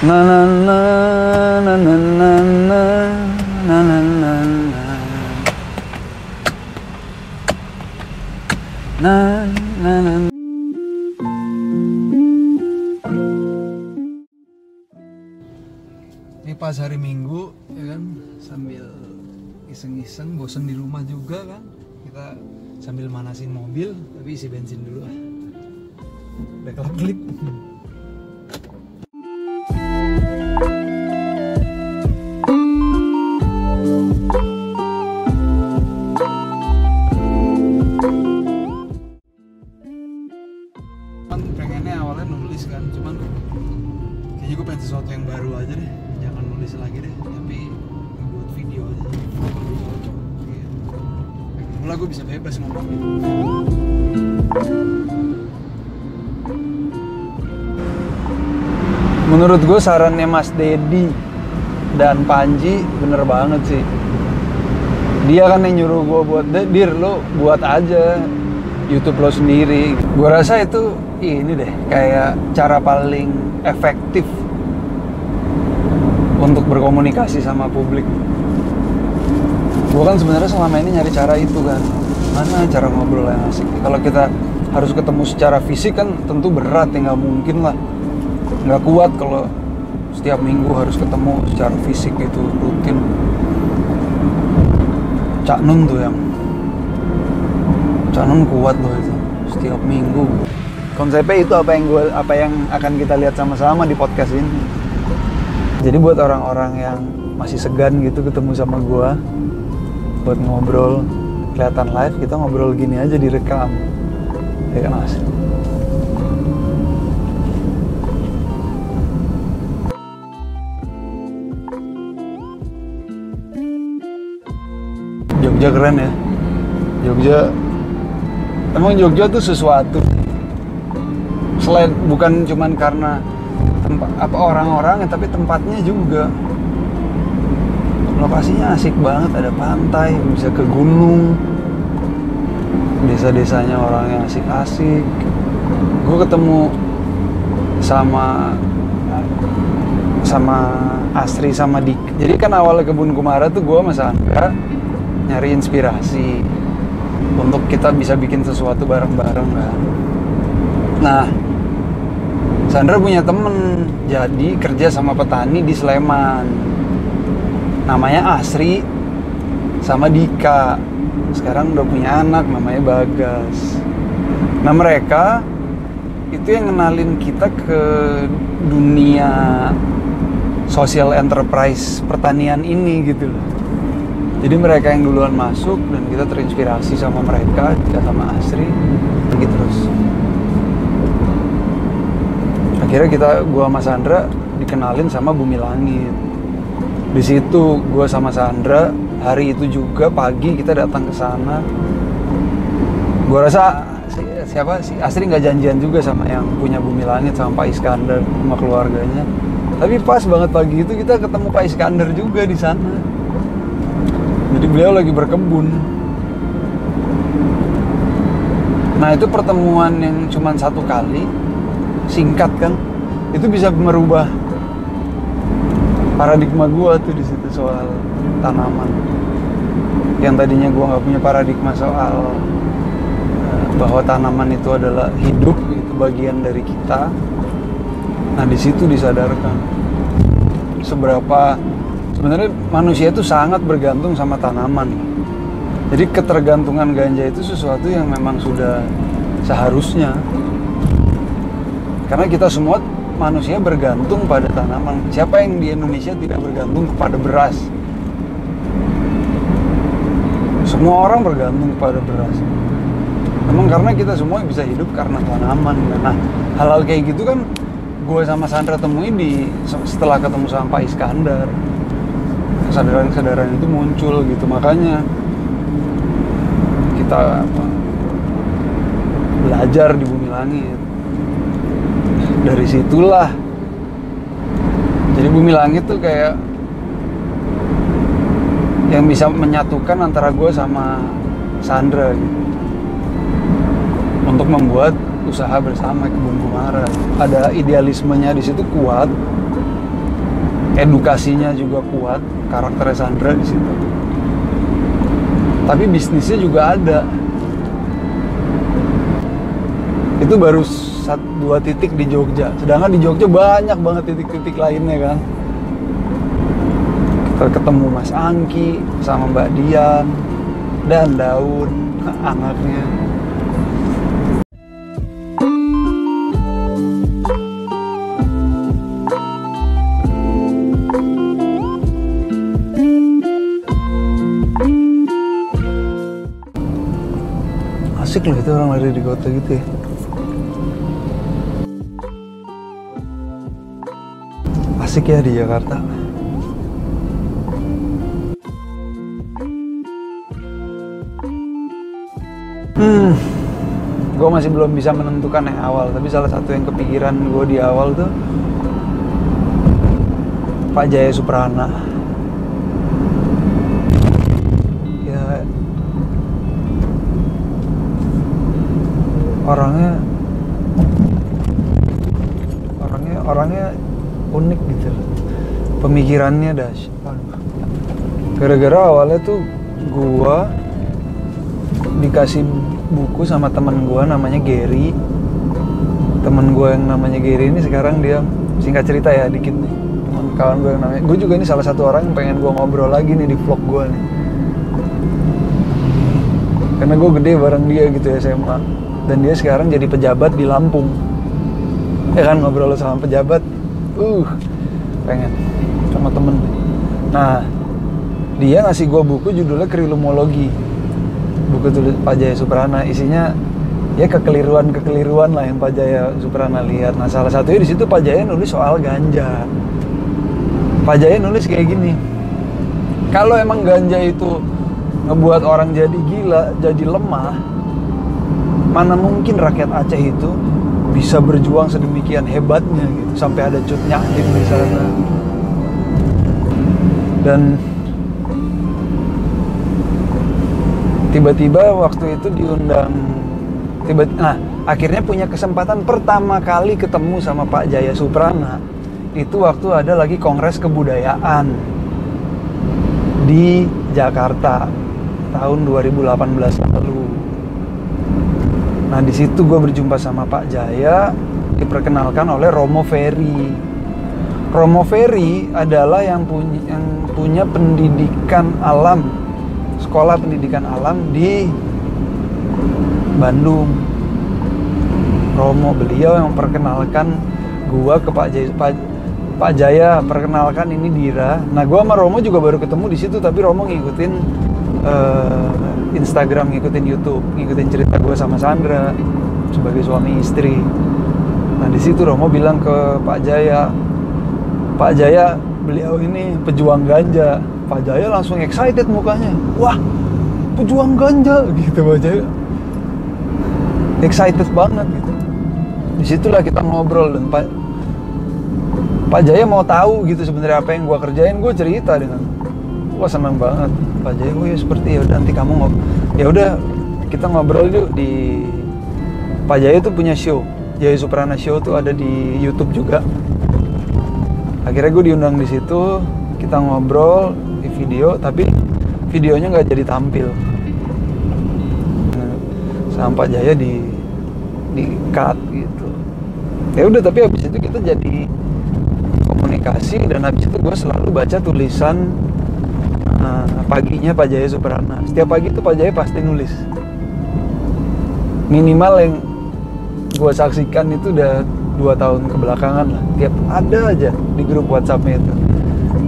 Na na na na na na na na na na na na na. Ini pas hari Minggu ya kan, sambil iseng-iseng, bosen di rumah juga kan, kita sambil manasin mobil, tapi isi bensin dulu lah. Udah kelap-kelip. Pengennya awalnya nulis kan, cuman kayaknya gue pengen sesuatu yang baru aja deh, jangan nulis lagi deh, tapi buat video aja, lebih cocok gitu. Mulai gue bisa bebas ngomong gitu. Menurut gue sarannya Mas Dedi dan Panji bener banget sih. Dia kan yang nyuruh gue buat, Dir lo buat aja YouTube lo sendiri. Gue rasa itu ini deh, kayak cara paling efektif untuk berkomunikasi sama publik. Gue kan sebenarnya selama ini nyari cara itu kan, mana cara ngobrol yang asik. Kalau kita harus ketemu secara fisik kan tentu berat ya, nggak mungkin lah, nggak kuat kalau setiap minggu harus ketemu secara fisik itu rutin. Cak Nun tuh yang Cak Nun kuat loh itu setiap minggu. Konsepnya itu apa yang akan kita lihat sama-sama di podcast ini. Jadi buat orang-orang yang masih segan gitu ketemu sama gua buat ngobrol kelihatan live, kita ngobrol gini aja direkam. Ya kan Mas? Jogja keren ya. Emang Jogja tuh sesuatu. Selain bukan cuman karena orang-orangnya, tapi tempatnya juga. Lokasinya asik banget, ada pantai, bisa ke gunung. Desa-desanya orangnya asik-asik. Gue ketemu sama Asri sama Dik. Jadi kan awalnya Kebun Kumara tuh gue sama Sandra nyari inspirasi untuk kita bisa bikin sesuatu bareng-bareng kan. Nah, Sandra punya temen jadi kerja sama petani di Sleman, namanya Asri sama Dika. Sekarang udah punya anak namanya Bagas. Nah mereka itu yang ngenalin kita ke dunia social enterprise pertanian ini gitu loh. Jadi mereka yang duluan masuk dan kita terinspirasi sama mereka, kita sama Asri, pergi terus. Akhirnya gua sama Sandra dikenalin sama Bumi Langit. Di situ gua sama Sandra hari itu juga pagi kita datang ke sana. Gua rasa si Asri nggak janjian juga sama yang punya Bumi Langit, sama Pak Iskandar sama keluarganya. Tapi pas banget pagi itu kita ketemu Pak Iskandar juga di sana. Jadi beliau lagi berkebun. Nah itu pertemuan yang cuma satu kali, singkat kan, itu bisa merubah paradigma gua tuh di situ soal tanaman. Yang tadinya gua nggak punya paradigma soal bahwa tanaman itu adalah hidup, itu bagian dari kita. Nah di situ disadarkan seberapa sebenarnya manusia itu sangat bergantung sama tanaman. Jadi ketergantungan ganja itu sesuatu yang memang sudah seharusnya. Karena kita semua manusia bergantung pada tanaman. Siapa yang di Indonesia tidak bergantung kepada beras? Semua orang bergantung kepada beras. Memang karena kita semua bisa hidup karena tanaman. Nah, hal-hal kayak gitu kan gue sama Sandra temuin setelah ketemu sama Pak Iskandar. Kesadaran-kesadaran itu muncul gitu, makanya kita belajar di Bumi Langit. Dari situlah, jadi Bumi Langit tuh kayak yang bisa menyatukan antara gue sama Sandra gitu, untuk membuat usaha bersama Kebun Kumara. Ada idealismenya di situ kuat, edukasinya juga kuat, karakternya Sandra di situ. Tapi bisnisnya juga ada. Itu baru 1-2 titik di Jogja. Sedangkan di Jogja banyak banget titik-titik lainnya kan. Kita ketemu Mas Angki sama Mbak Dian dan Daun anaknya. Asik loh itu orang lari di kota gitu ya. Asik ya di Jakarta. Gue masih belum bisa menentukan yang awal, tapi salah satu yang kepikiran gue di awal tuh Pak Jaya Suprana. Ya, orangnya unik gitu loh. Pemikirannya dahsyat. Gara-gara awalnya tuh gua dikasih buku sama temen gua namanya Gary. Temen gua yang namanya Gary ini sekarang dia, singkat cerita ya dikit nih, teman kawan gua yang namanya, gua juga ini salah satu orang yang pengen gua ngobrol lagi nih di vlog gua nih. Karena gua gede bareng dia gitu ya SMA. Dan dia sekarang jadi pejabat di Lampung. Ya kan, ngobrol sama pejabat, pengen sama temen. Nah, dia ngasih gue buku judulnya Krilumologi, buku tulis Pak Jaya Suprana. Isinya ya kekeliruan lah yang Pak Jaya Suprana lihat. Nah, salah satunya di situ Pak Jaya nulis soal ganja. Pak Jaya nulis kayak gini, kalau emang ganja itu ngebuat orang jadi gila, jadi lemah, mana mungkin rakyat Aceh itu bisa berjuang sedemikian hebatnya gitu, sampai ada Cut Nyak di sana. Dan tiba-tiba waktu itu diundang, akhirnya punya kesempatan pertama kali ketemu sama Pak Jaya Suprana itu waktu ada lagi Kongres Kebudayaan di Jakarta tahun 2018 lalu. Nah, di situ gue berjumpa sama Pak Jaya, diperkenalkan oleh Romo Ferry. Romo Ferry adalah yang punya pendidikan alam, sekolah pendidikan alam di Bandung. Romo, beliau yang memperkenalkan gue ke Pak Jaya, perkenalkan ini Dira. Nah, gue sama Romo juga baru ketemu di situ, tapi Romo ngikutin Instagram, ngikutin YouTube, ngikutin cerita gue sama Sandra sebagai suami istri. Nah, di situ Romo bilang ke Pak Jaya, beliau ini pejuang ganja. Pak Jaya langsung excited mukanya. Wah, pejuang ganja gitu Pak Jaya. Excited banget gitu. Disitulah kita ngobrol dan Pak Jaya mau tahu gitu sebenarnya apa yang gue kerjain. Gue cerita dengan, wah senang banget Pak Jaya. Oh ya seperti, ya udah nanti kamu ya udah kita ngobrol yuk. Di Pak Jaya tuh punya show, Jaya Suprana Show tuh ada di YouTube juga. Akhirnya gue diundang di situ, kita ngobrol di video, tapi videonya nggak jadi tampil sama Pak Jaya, di cut gitu. Ya udah, tapi habis itu kita jadi komunikasi, dan habis itu gue selalu baca tulisan paginya Pak Jaya Suprana. Setiap pagi tuh Pak Jaya pasti nulis. Minimal yang gue saksikan itu udah 2 tahun kebelakangan lah. Tiap ada aja di grup WhatsApp-nya itu.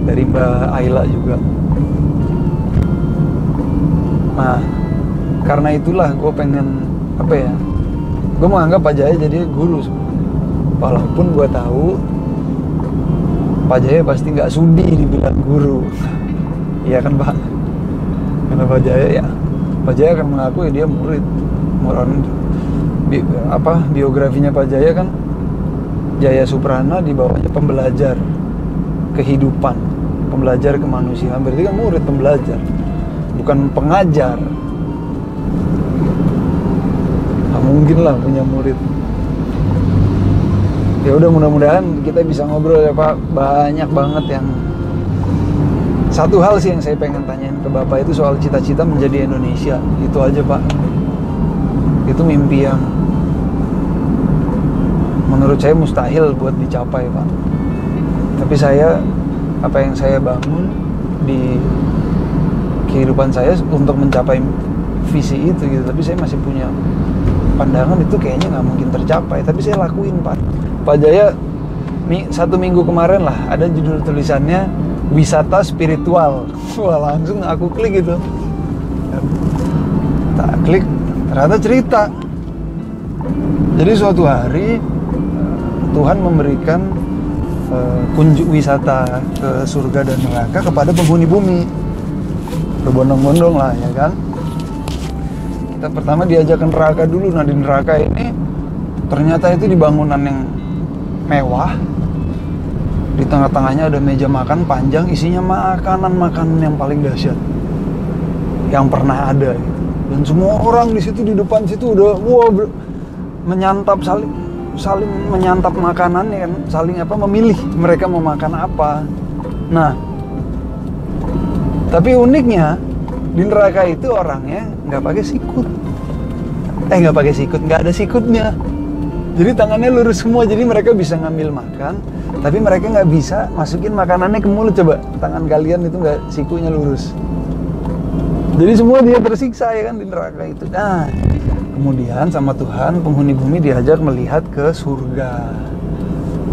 Dari Mbak Ayla juga. Nah, karena itulah gue pengen, gue menganggap Pak Jaya jadi guru sebenarnya. Walaupun gue tahu Pak Jaya pasti nggak sudi dibilang guru. Iya kan Pak? Karena Pak Jaya akan mengaku ya dia murid. Biografinya Pak Jaya kan, Jaya Suprana di bawahnya pembelajar kehidupan, pembelajar kemanusiaan. Berarti kan murid pembelajar, bukan pengajar. Nggak mungkin lah punya murid Ya udah, mudah-mudahan kita bisa ngobrol ya Pak. Banyak banget yang, satu hal sih yang saya pengen tanyain ke Bapak itu soal cita-cita menjadi Indonesia. Itu aja Pak. Itu mimpi yang menurut saya mustahil buat dicapai Pak. Tapi saya, apa yang saya bangun di kehidupan saya untuk mencapai visi itu gitu. Tapi saya masih punya pandangan itu kayaknya nggak mungkin tercapai. Tapi saya lakuin Pak. Pak Jaya, 1 minggu kemarin lah ada judul tulisannya wisata spiritual. Wah, langsung aku klik gitu. Tak klik, ternyata cerita. Jadi suatu hari Tuhan memberikan wisata ke surga dan neraka kepada penghuni bumi. Berbondong-bondong lah ya kan. Kita pertama diajak ke neraka dulu. Nah di neraka ini ternyata itu di bangunan yang mewah. Di tengah-tengahnya ada meja makan panjang, isinya makanan-makanan yang paling dahsyat yang pernah ada gitu. Dan semua orang di situ, di depan situ udah menyantap, saling menyantap makanan ya kan, saling memilih mereka mau makan apa. Nah, tapi uniknya di neraka itu orangnya nggak pakai sikut. Nggak ada sikutnya. Jadi tangannya lurus semua, jadi mereka bisa ngambil makan, tapi mereka nggak bisa masukin makanannya ke mulut. Coba tangan kalian itu nggak, sikunya lurus. Jadi semua dia tersiksa ya kan di neraka itu. Nah, kemudian sama Tuhan penghuni bumi diajak melihat ke surga.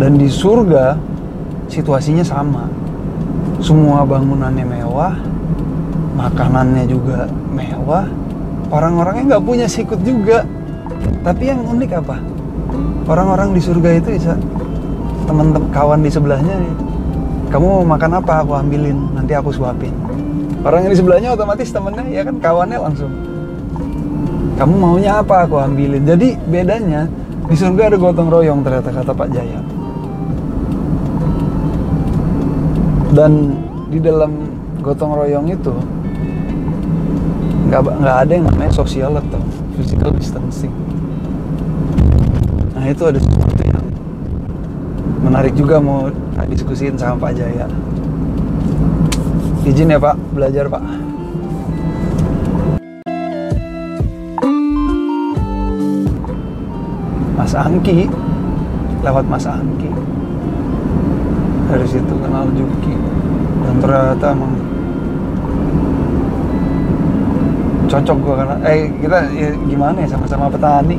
Dan di surga situasinya sama. Semua bangunannya mewah, makanannya juga mewah, orang-orangnya nggak punya sikut juga. Tapi yang unik apa? Orang-orang di surga itu bisa, teman-teman kawan di sebelahnya nih, kamu mau makan apa, aku ambilin, nanti aku suapin. Orang yang di sebelahnya otomatis temennya ya kan, kawannya langsung, kamu maunya apa, aku ambilin. Jadi bedanya di surga ada gotong royong ternyata, kata Pak Jaya. Dan di dalam gotong royong itu nggak ada yang namanya social atau physical distancing. Nah itu ada sesuatu yang menarik juga mau diskusiin sama Pak Jaya. Izin ya Pak, belajar Pak. Mas Angki, lewat Mas Angki, dari situ kenal Juki, dan ternyata emang cocok gua karena kita ya, gimana ya, sama-sama petani.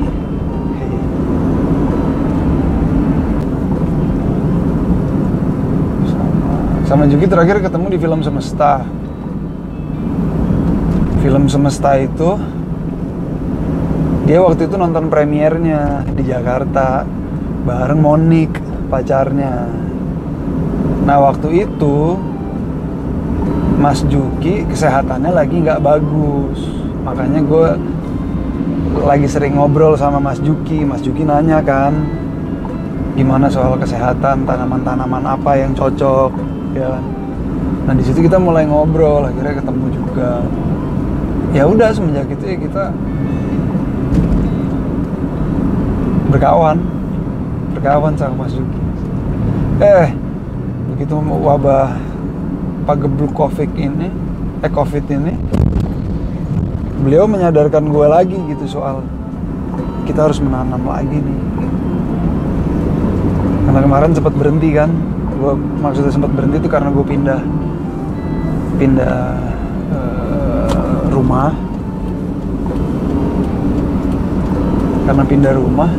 Sama Juki terakhir ketemu di Film Semesta. Film Semesta itu dia waktu itu nonton premiernya di Jakarta bareng Monik, pacarnya. Nah waktu itu Mas Juki kesehatannya lagi nggak bagus, makanya gue lagi sering ngobrol sama Mas Juki. Mas Juki nanya kan, gimana soal kesehatan, tanaman-tanaman apa yang cocok, ya kan? Nah di situ kita mulai ngobrol, akhirnya ketemu juga. Ya udah semenjak itu ya kita berkawan sama Mas Juki. Begitu wabah pagebluk COVID ini, beliau menyadarkan gue lagi gitu soal kita harus menanam lagi nih. Karena kemarin sempat berhenti kan, maksudnya sempat berhenti itu karena gue pindah rumah. Karena pindah rumah,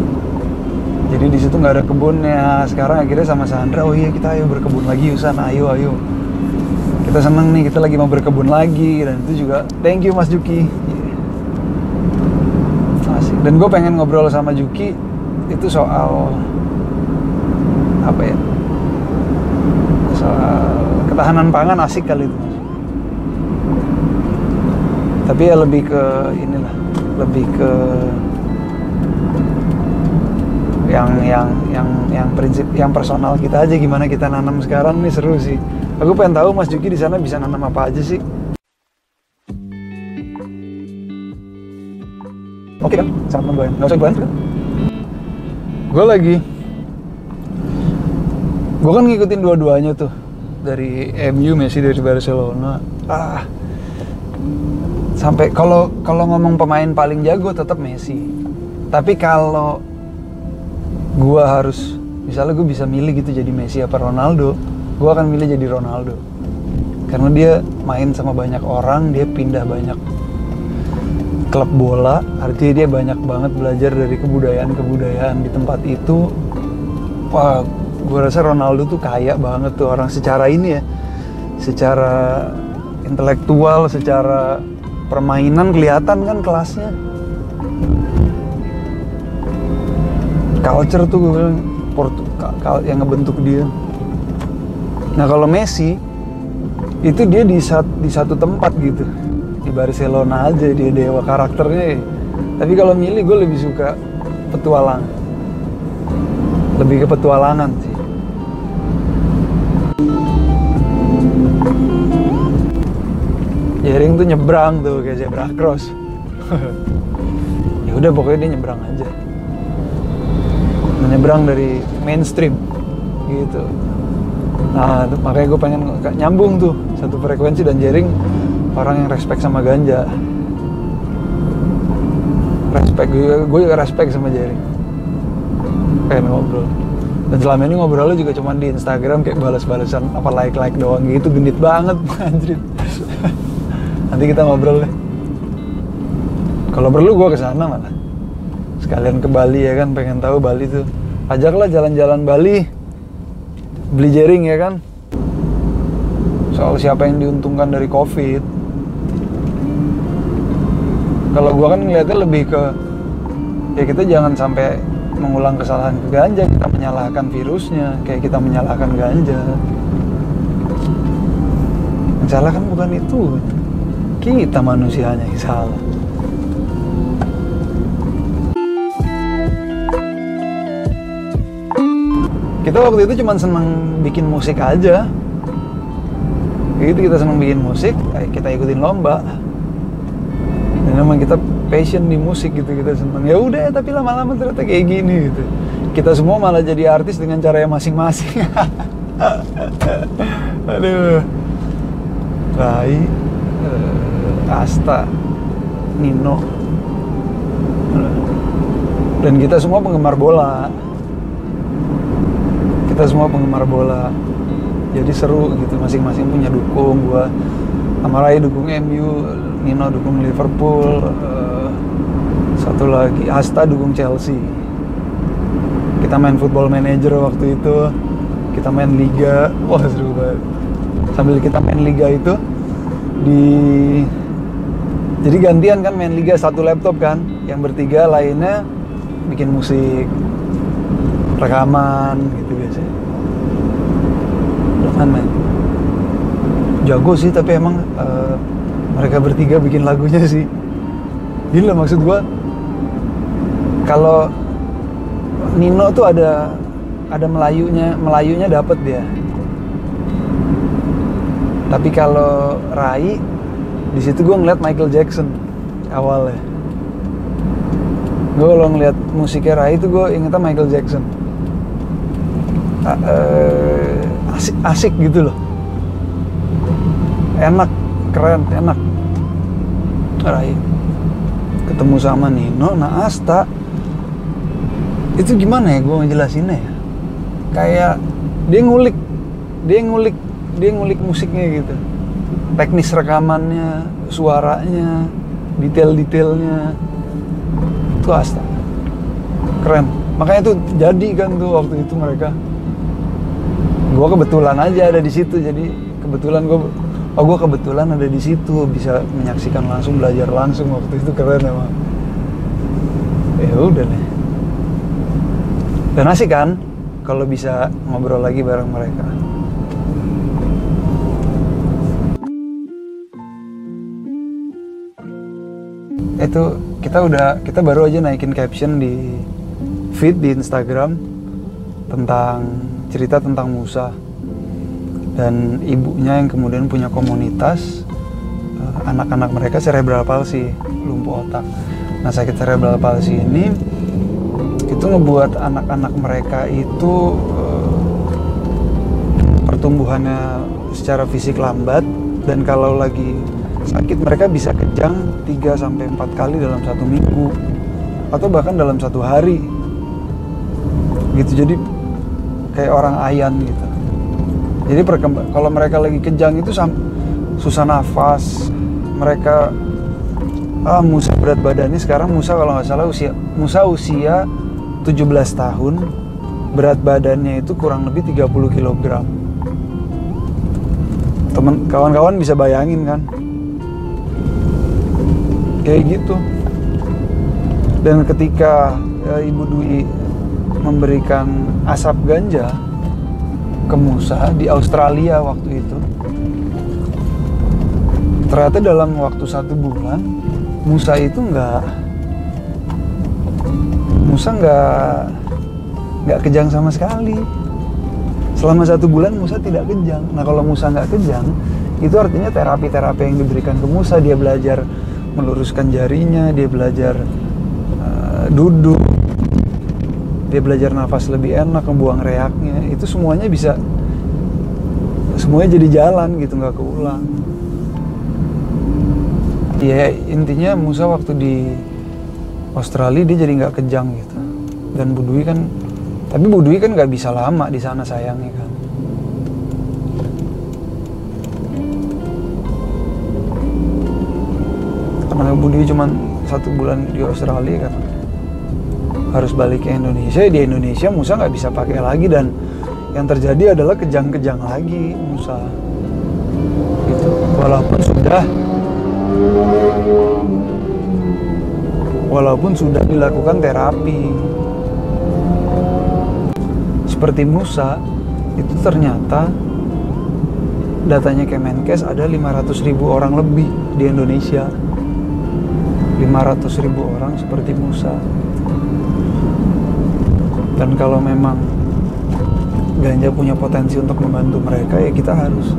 jadi di situ nggak ada kebunnya. Sekarang akhirnya sama Sandra, oh iya kita ayo berkebun lagi Yusan, ayo. Kita seneng nih, kita lagi mau berkebun lagi. Dan itu juga thank you Mas Juki. Asik. Dan gue pengen ngobrol sama Juki itu soal apa ya? Soal ketahanan pangan, asik kali itu. Tapi ya lebih ke inilah, lebih ke yang prinsip, yang personal kita aja, gimana kita nanam sekarang nih, seru sih. Aku pengen tahu Mas Juki di sana bisa nanam apa aja sih. Oke kan, sangat membantu. Nggak usah bantu kan? Gue lagi Gue kan ngikutin dua-duanya tuh, dari MU, Messi dari Barcelona. Sampai kalau ngomong pemain paling jago tetap Messi. Tapi kalau gue harus, misalnya gue bisa milih gitu jadi Messi apa Ronaldo, gue akan milih jadi Ronaldo. Karena dia main sama banyak orang, dia pindah banyak klub bola, artinya dia banyak banget belajar dari kebudayaan di tempat itu. Wah, gue rasa Ronaldo tuh kaya banget tuh orang secara ini ya, secara intelektual, secara permainan kelihatan kan kelasnya. Culture tuh gue bilang yang ngebentuk dia. Nah kalau Messi itu dia di satu tempat gitu, di Barcelona aja dia dewa karakternya. Tapi kalau milih gue lebih suka petualang, lebih ke petualangan sih. Jering tuh nyebrang tuh kayak zebra cross. Ya udah pokoknya dia nyebrang aja, menyeberang dari mainstream gitu. Nah makanya gue pengen nyambung tuh satu frekuensi, dan Jering orang yang respect sama ganja. Respect, gue juga respect sama Jering. Pengen ngobrol. Dan selama ini ngobrolnya juga cuma di Instagram kayak balas-balasan apa like doang gitu, genit banget anjir. Nanti kita ngobrol deh. Kalau perlu gue kesana mana. Sekalian ke Bali ya kan, pengen tahu Bali tuh. Ajaklah jalan-jalan Bali. Beli Jering ya kan. Soal siapa yang diuntungkan dari COVID. Kalau gua kan ngeliatnya lebih ke, ya kita jangan sampai mengulang kesalahan ke ganja, kita menyalahkan virusnya kayak kita menyalahkan ganja. Yang salah kan bukan itu, kita manusianya yang salah. Kita waktu itu cuma seneng bikin musik aja. Gitu, kita seneng bikin musik, kita ikutin lomba. Dan emang kita passion di musik gitu, kita seneng. Ya udah, tapi lama-lama ternyata kayak gini gitu. Kita semua malah jadi artis dengan cara yang masing-masing. Aduh. Rai, Asta, Nino. Dan kita semua penggemar bola. Kita semua penggemar bola, jadi seru gitu, masing-masing punya dukung. Gua sama Rai dukung MU, Nino dukung Liverpool, satu lagi Asta dukung Chelsea. Kita main Football Manager waktu itu, kita main Liga, wah seru banget. Sambil kita main Liga itu jadi gantian kan main Liga, satu laptop kan, yang bertiga lainnya bikin musik, rekaman gitu biasanya. Main jago sih, tapi emang mereka bertiga bikin lagunya sih gila. Maksud gua kalau Nino tuh ada Melayunya dapet dia. Tapi kalau Rai di situ gua ngeliat Michael Jackson awalnya. Gue kalau ngeliat musiknya Rai itu gue ingetnya Michael Jackson. Asik gitu loh, enak, keren, enak. Rai ketemu sama Nino. Nah Asta itu gimana ya gue ngejelasinnya ya, kayak dia ngulik musiknya gitu, teknis rekamannya, suaranya, detail-detailnya itu Asta keren. Makanya tuh jadi kan tuh waktu itu mereka, gue kebetulan aja ada di situ. Jadi kebetulan gue kebetulan ada di situ, bisa menyaksikan langsung, belajar langsung. Waktu itu keren emang. Ya udah deh. Dan asik kan kalau bisa ngobrol lagi bareng mereka. Itu kita baru aja naikin caption di feed di Instagram cerita tentang Musa dan ibunya yang kemudian punya komunitas anak-anak mereka cerebral palsy, lumpuh otak. Nah sakit cerebral palsy ini itu ngebuat anak-anak mereka itu pertumbuhannya secara fisik lambat, dan kalau lagi sakit mereka bisa kejang 3-4 kali dalam 1 minggu atau bahkan dalam 1 hari gitu. Jadi kayak orang ayan gitu. Jadi kalau mereka lagi kejang itu susah nafas. Mereka Musa berat badannya sekarang, Musa kalau nggak salah usia 17 tahun, berat badannya itu kurang lebih 30 kg. Kawan-kawan bisa bayangin kan, kayak gitu. Dan ketika Ibu Dwi memberikan asap ganja ke Musa di Australia waktu itu, ternyata dalam waktu 1 bulan Musa itu nggak kejang sama sekali. Selama 1 bulan Musa tidak kejang. Nah, kalau Musa nggak kejang, itu artinya terapi-terapi yang diberikan ke Musa, dia belajar meluruskan jarinya, dia belajar duduk, dia belajar nafas lebih enak, ngebuang reaknya, itu semuanya jadi jalan gitu, nggak keulang. Ya intinya Musa waktu di Australia dia jadi nggak kejang gitu. Dan Bu Dwi kan nggak bisa lama di sana sayangnya kan. Karena Bu Dwi cuma 1 bulan di Australia kan, harus balik ke Indonesia. Di Indonesia Musa nggak bisa pakai lagi, dan yang terjadi adalah kejang-kejang lagi Musa gitu. Walaupun sudah dilakukan terapi. Seperti Musa itu ternyata datanya Kemenkes ada 500.000 orang lebih di Indonesia. 500.000 orang seperti Musa. Dan kalau memang ganja punya potensi untuk membantu mereka, ya kita harus.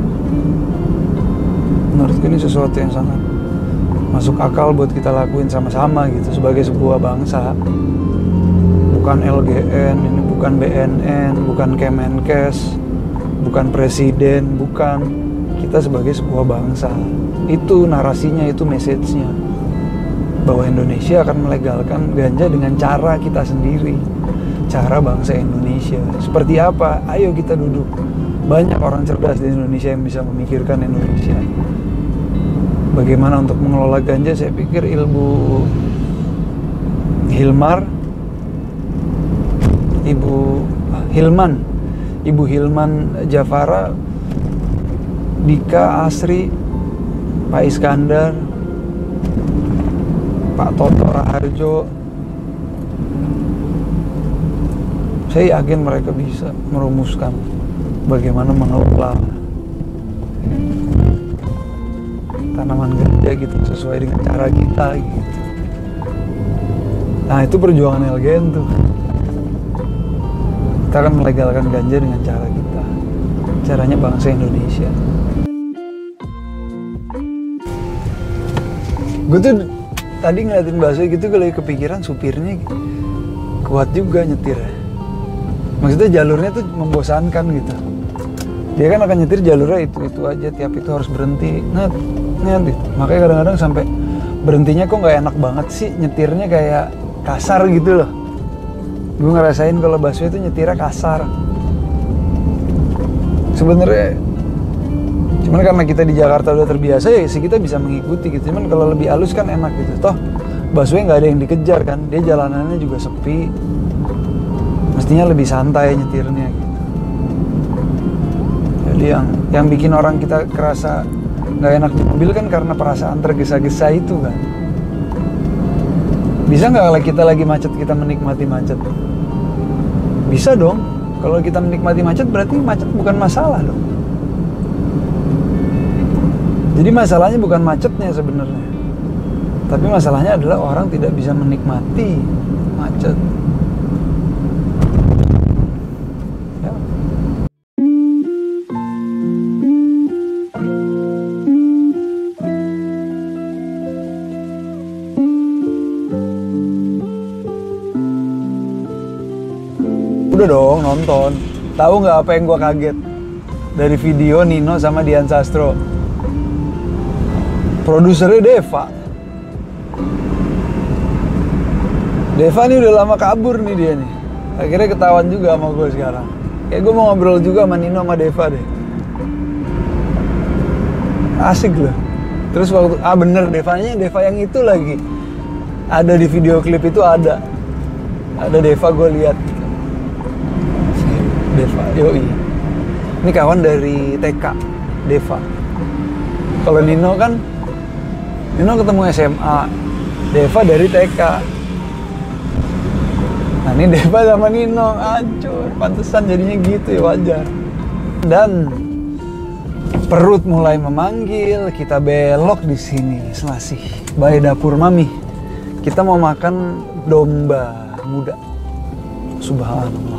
Menurutku ini sesuatu yang sangat masuk akal buat kita lakuin sama-sama gitu, sebagai sebuah bangsa. Bukan LGN, ini bukan BNN, bukan Kemenkes, bukan presiden, bukan. Kita sebagai sebuah bangsa. Itu narasinya, itu message-nya. Bahwa Indonesia akan melegalkan ganja dengan cara kita sendiri. Cara bangsa Indonesia. Seperti apa? Ayo kita duduk. Banyak orang cerdas di Indonesia yang bisa memikirkan Indonesia. Bagaimana untuk mengelola ganja, saya pikir Ibu Hilman Jafara, Dika Asri, Pak Iskandar, Pak Toto Raharjo, saya yakin mereka bisa merumuskan bagaimana mengelola tanaman ganja gitu sesuai dengan cara kita gitu. Nah, itu perjuangan LGN tuh. Kita akan melegalkan ganja dengan cara kita. Caranya bangsa Indonesia. Gue tuh tadi ngeliatin bakso gitu, gue lagi kepikiran supirnya kuat juga nyetir. Maksudnya jalurnya tuh membosankan gitu. Dia kan akan nyetir jalurnya itu aja, tiap itu harus berhenti. Nah, makanya kadang-kadang sampai berhentinya kok nggak enak banget sih, nyetirnya kayak kasar gitu loh. Gue ngerasain kalau busway itu nyetirnya kasar. Sebenarnya cuman karena kita di Jakarta udah terbiasa, ya sih kita bisa mengikuti gitu. Cuman kalau lebih halus kan enak gitu. Toh busway nggak ada yang dikejar kan, dia jalanannya juga sepi. Mestinya lebih santai nyetirnya gitu. Jadi yang bikin orang kita kerasa nggak enak di mobil kan karena perasaan tergesa-gesa itu kan. Bisa nggak kalau kita lagi macet kita menikmati macet? Bisa dong. Kalau kita menikmati macet berarti macet bukan masalah dong. Jadi masalahnya bukan macetnya sebenarnya, tapi masalahnya adalah orang tidak bisa menikmati macet. Ya. Udah dong nonton. Tahu nggak apa yang gue kaget? dari video Nino sama Dian Sastro. Produsernya Deva. Deva nih udah lama kabur nih dia nih. Akhirnya ketahuan juga sama gue sekarang. Kayak gue mau ngobrol juga sama Nino sama Deva deh. Asik loh. Terus waktu, bener Deva yang itu lagi. Ada di video klip itu ada Deva, gue lihat. Deva, yoi. Ini kawan dari TK, Deva. Kalau Nino ketemu SMA, Deva dari TK. Nah ini Deva sama Nino, hancur. Pantesan jadinya gitu ya, wajar. Dan perut mulai memanggil, kita belok di sini, Selasih. By Dapur Mami. Kita mau makan domba muda. Subhanallah.